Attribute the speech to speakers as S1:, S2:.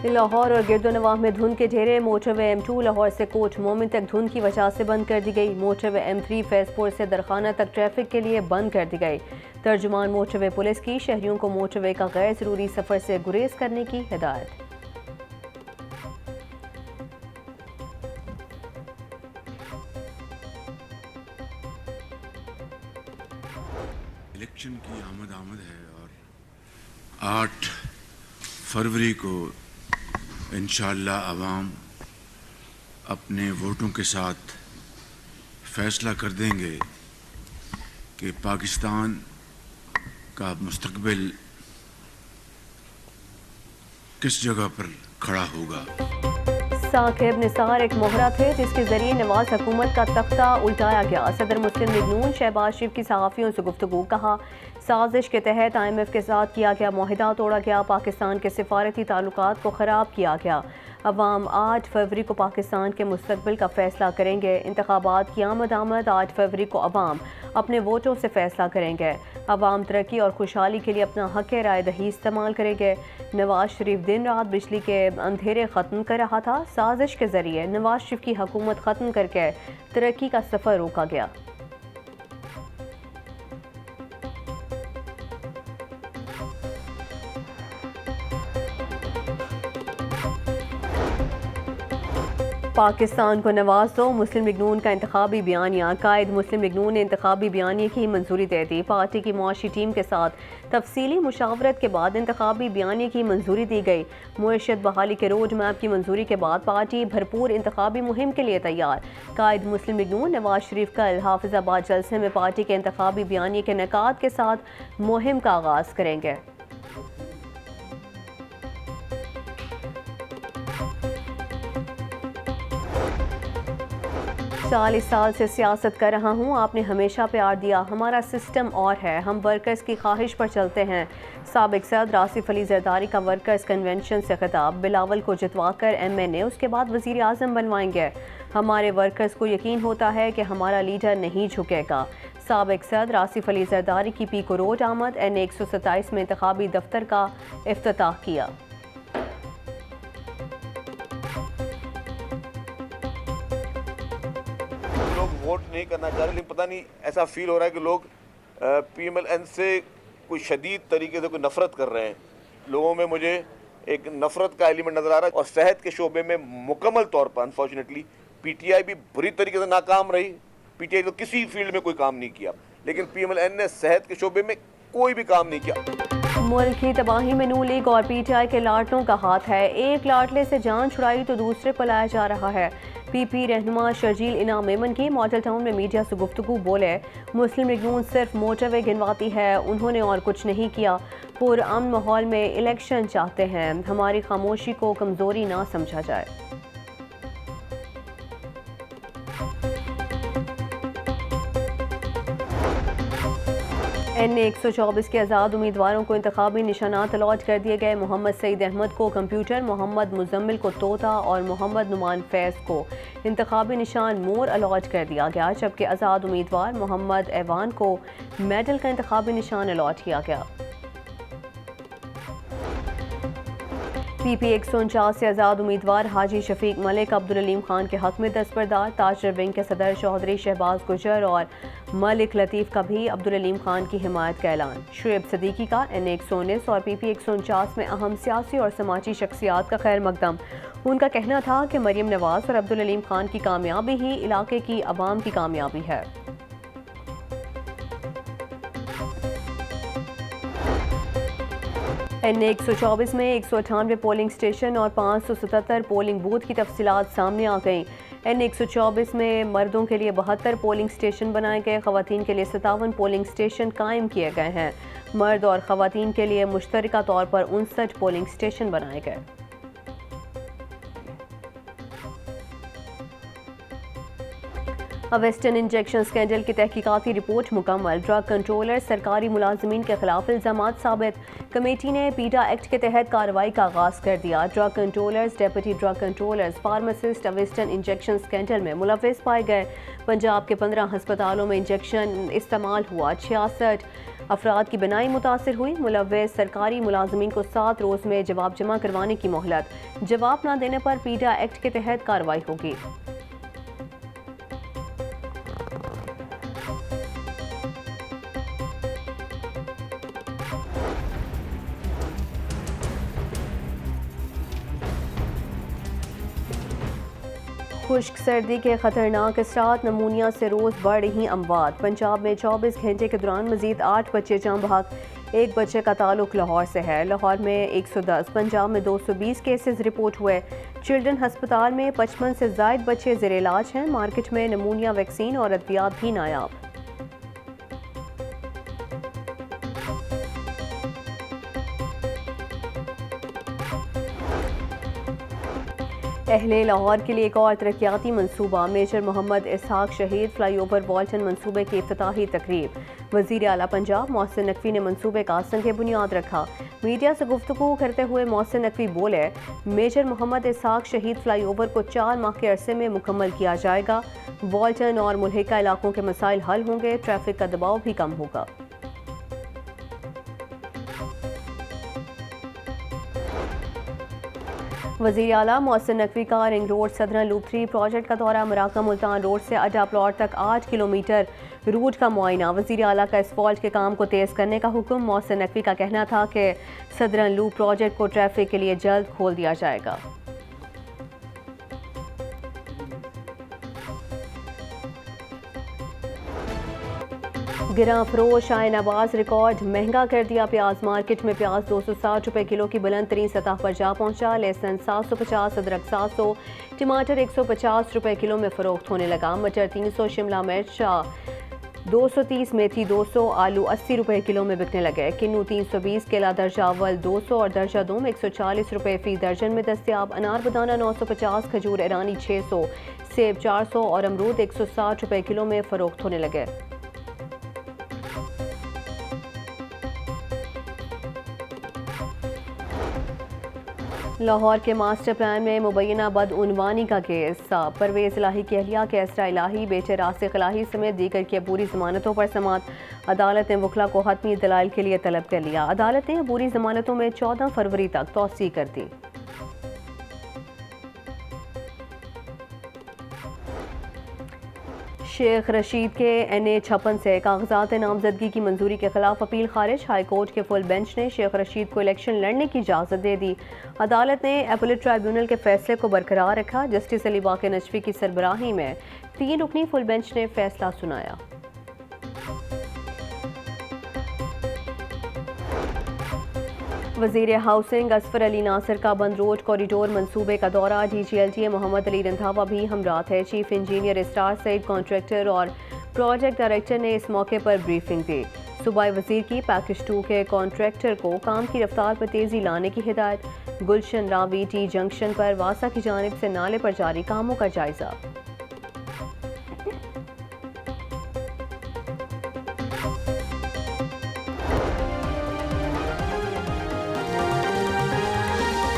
S1: लाहौर और गिरदोनवाह में धुंध के ढेरे। मोटरवे M2 लाहौर से कोट मोमिन तक धुंध की वजह से बंद कर दी गई। मोटरवे M3 फैजपुर से दरखाना तक ट्रैफिक के लिए बंद कर दी गई। तर्जुमान मोटरवे पुलिस की शहरियों को मोटरवे का गैर जरूरी सफर से गुरेज करने की हिदायत।
S2: इलेक्शन की आमद है और 8 फरवरी को इंशाअल्लाह अवाम अपने वोटों के साथ फैसला कर देंगे कि पाकिस्तान का मुस्तकबिल किस जगह पर खड़ा होगा।
S1: साकिब निसार एक मोहरा थे जिसके जरिए नवाज हुकूमत का तख्ता उल्टाया गया। सदर मुस्लिम लीग नून शहबाज शरीफ की सहाफ़ियों से गुफ्तगू। कहा, साजिश के तहत IMF के साथ किया गया मुआहिदा तोड़ा गया। पाकिस्तान के सिफारती ताल्लुकात को ख़राब किया गया। अवाम 8 फरवरी को पाकिस्तान के मुस्तकबिल का फैसला करेंगे। इंतखाबात की आमद 8 फरवरी को अवाम अपने वोटों से फैसला करेंगे। अवाम तरक्की और खुशहाली के लिए अपना हक़ राय दही इस्तेमाल करेंगे। नवाज शरीफ दिन रात बिजली के अंधेरे ख़त्म कर रहा था। साजिश के जरिए नवाज शरीफ की हुकूमत ख़त्म करके तरक्की का सफ़र रोका गया। पाकिस्तान को नवाज दो, मुस्लिम लीग नून का इंतखाबी बयानिया। कायद मुस्लिम लीग नून ने इंतखाबी बयानिए की मंजूरी दे दी। पार्टी की मुआशी टीम के साथ तफसीली मुशावरत के बाद इंतखाबी बयानिए की मंजूरी दी गई। मुईशत बहाली के रोड मैप की मंजूरी के बाद पार्टी भरपूर इंतखाबी मुहिम के लिए तैयार। कायद मुस्लिम लीग नून नवाज शरीफ कल हाफिजाबाद जलसे में पार्टी के इंतखाबी बयानिए के नकात के साथ मुहिम का आगाज करेंगे। 40 साल से सियासत कर रहा हूँ, आपने हमेशा प्यार दिया। हमारा सिस्टम और है, हम वर्कर्स की ख्वाहिश पर चलते हैं। साबिक सदर आसिफ अली जरदारी का वर्कर्स कन्वेंशन से खिताब। बिलावल को जितवाकर MNA उसके बाद वज़ीर आज़म बनवाएंगे। हमारे वर्कर्स को यकीन होता है कि हमारा लीडर नहीं झुकेगा। साबिक सदर आसिफ अली जरदारी की पीको रोड आमद। NA 127 में इंतखाबी दफ्तर का इफ्तिताह किया।
S3: वोट नहीं करना चाह रहे, लेकिन पता नहीं ऐसा फील हो रहा है कि लोग PMLN से कोई शदीद तरीके से कोई नफरत कर रहे हैं। लोगों में मुझे एक नफरत का एलिमेंट नज़र आ रहा है। और सेहत के शोबे में मुकम्मल तौर पर अनफॉर्चुनेटली PTI भी बुरी तरीके से नाकाम रही। PTI तो किसी फील्ड में कोई काम नहीं किया, लेकिन PMLN ने सेहत के शोबे में कोई भी काम नहीं किया।
S1: मुल्क की तबाही में नून लीग और PTI के लाटलों का हाथ है। एक लाटले से जान छुड़ाई तो दूसरे पर लाया जा रहा है। PP रहनुमा शर्जील इनाम मेमन की मॉडल टाउन में मीडिया से गुफ्तगू बोले, मुस्लिम लीग नून सिर्फ मोटरवे गिनवाती है, उन्होंने और कुछ नहीं किया। पुरअमन माहौल में इलेक्शन चाहते हैं, हमारी खामोशी को कमजोरी ना समझा जाए। NA 124 के आज़ाद उम्मीदवारों को इंतखाबी निशानात अलॉट कर दिए गए। मोहम्मद सईद अहमद को कंप्यूटर, मोहम्मद मुजम्मिल को तोता और मोहम्मद नुमान फैज़ को इंतखाबी निशान मोर अलॉट कर दिया गया, जबकि आज़ाद उम्मीदवार मोहम्मद ऐवान को मेडल का इंतखाबी निशान अलॉट किया गया। PP 149 से आज़ाद उम्मीदवार हाजी शफीक मलिक अब्दुल अलीम खान के हक में दस्तबरदार। ताजर विंग के सदर चौधरी शहबाज गुजर और मलिक लतीफ़ का भी अब्दुल अलीम खान की हिमायत का ऐलान। शुएब सदीकी का NA 119 और PP 149 में अहम सियासी और समाजी शख्सियात का खैर मकदम। उनका कहना था कि मरीम नवाज और अब्दुल अलीम खान की कामयाबी ही इलाके की आवाम की कामयाबी है। NA 124 में 198 पोलिंग स्टेशन और 577 पोलिंग बूथ की तफसीलात सामने आ गईं। NA 124 में मर्दों के लिए 72 पोलिंग स्टेशन बनाए गए, ख़वातीन के लिए 57 पोलिंग स्टेशन कायम किए गए हैं। मर्द और ख़वातीन के लिए मुश्तरका तौर पर 59 पोलिंग स्टेशन बनाए गए। वेस्टर्न इंजेक्शन स्कैंडल की तहकीकाती रिपोर्ट मुकम्मल। ड्रग कंट्रोलर सरकारी मुलाजमीन के खिलाफ इल्जामात साबित। कमेटी ने पीटा एक्ट के तहत कार्रवाई का आगाज कर दिया। Drug controllers, deputy drug controllers, pharmacist western injection scandal में मुलविस पाए गए। पंजाब के 15 हस्पतालों में इंजेक्शन इस्तेमाल हुआ। 66 अफराद की बनाई मुतासर हुई। मुलव्वस सरकारी मुलाजमीन को 7 रोज़ में जवाब जमा करवाने की मोहलत। जवाब न देने पर पीडा एक्ट के तहत कार्रवाई होगी। खुश्क सर्दी के खतरनाक असरात, नमूनिया से रोज़ बढ़ रही अमवात। पंजाब में 24 घंटे के दौरान मजीद 8 बच्चे जाँ बहक। एक बच्चे का ताल्लुक लाहौर से है। लाहौर में 110, पंजाब में 220 केसेस रिपोर्ट हुए। चिल्ड्रन हस्पताल में 55 से ज़ायद बच्चे ज़ेर इलाज हैं। मार्केट में नमूनिया वैक्सीन और अद्वियात भी नायाब। अहले लाहौर के लिए एक और तरक्याती मनसूबा। मेजर मोहम्मद इसहाक शहीद फ्लाईओवर वाल्टन मनसूबे की इफ्तिताही तकरीब। वज़ीर आला पंजाब मोहसिन नकवी ने मनसूबे का संग बुनियाद रखा। मीडिया से गुफ्तगू करते हुए मोहसिन नकवी बोले, मेजर मोहम्मद इसहाक शहीद फ्लाईओवर को 4 माह के अरसे में मुकम्मल किया जाएगा। वाल्टन और मुल्हिका इलाकों के मसाइल हल होंगे, ट्रैफिक का दबाव भी कम होगा। वज़ीर आला मोहसिन नकवी का ring road southern loop 3 project का दौरा। मराका मुल्तान रोड से अड्डा प्लॉट तक 8 किलोमीटर रूट का मुआयना। वज़ीर आला का एस्फाल्ट के काम को तेज़ करने का हुक्म। मोहसिन नकवी का कहना था कि सदरन लूप प्रोजेक्ट को ट्रैफिक के लिए जल्द खोल दिया जाएगा। गिरा फरोश आए नवाज रिकॉर्ड महंगा कर दिया प्याज। मार्केट में प्याज 260 रुपए किलो की बुलंद तरीन सतह पर जा पहुंचा। लहसुन 750, अदरक 700, टमाटर 150 रुपए किलो में फरोख्त होने लगा। मटर 300, शिमला मिर्च 230, मेथी 200, आलू 80 रुपए किलो में बिकने लगे। किन्नू 320, केला दर्जा अव्वल 200 और दर्जा दो में 140 रुपए फी दर्जन में दस्तियाब। अनार बदाना 950, खजूर ईरानी 600, सेब 400 और अमरूद 160 रुपए किलो में फरोख्त होने लगे। लाहौर के मास्टर प्लान में मुबैना बदउनवानी का केस। परवेज इलाही की अहलिया के असरा इलाही, बेटे रासिक इलाही समेत दीगर की अबूरी जमानतों पर समात। अदालत ने वकला को हतमी दलाइल के लिए तलब कर लिया। अदालत ने अबूरी जमानतों में 14 फरवरी तक तौसीह कर दी। शेख रशीद के NA-56 से कागजात नामजदगी की मंजूरी के खिलाफ अपील खारिज। हाई कोर्ट के फुल बेंच ने शेख रशीद को इलेक्शन लड़ने की इजाज़त दे दी। अदालत ने अपीलेट ट्राइब्यूनल के फैसले को बरकरार रखा। जस्टिस अली बाक़ी नजफी की सरबराही में 3 रुकनी फुल बेंच ने फैसला सुनाया। वज़ीर हाउसिंग असफर अली नासिर का बंद रोड कॉरिडोर मंसूबे का दौरा। DGLTA मोहम्मद अली रंधावा भी हमराह है। चीफ इंजीनियर स्टार सईद, कॉन्ट्रैक्टर और प्रोजेक्ट डायरेक्टर ने इस मौके पर ब्रीफिंग दी। सूबाई वज़ीर की पैकेज 2 के कॉन्ट्रैक्टर को काम की रफ्तार पर तेज़ी लाने की हिदायत। गुलशन रावी T जंक्शन पर वासा की जानिब से नाले पर जारी कामों का जायजा।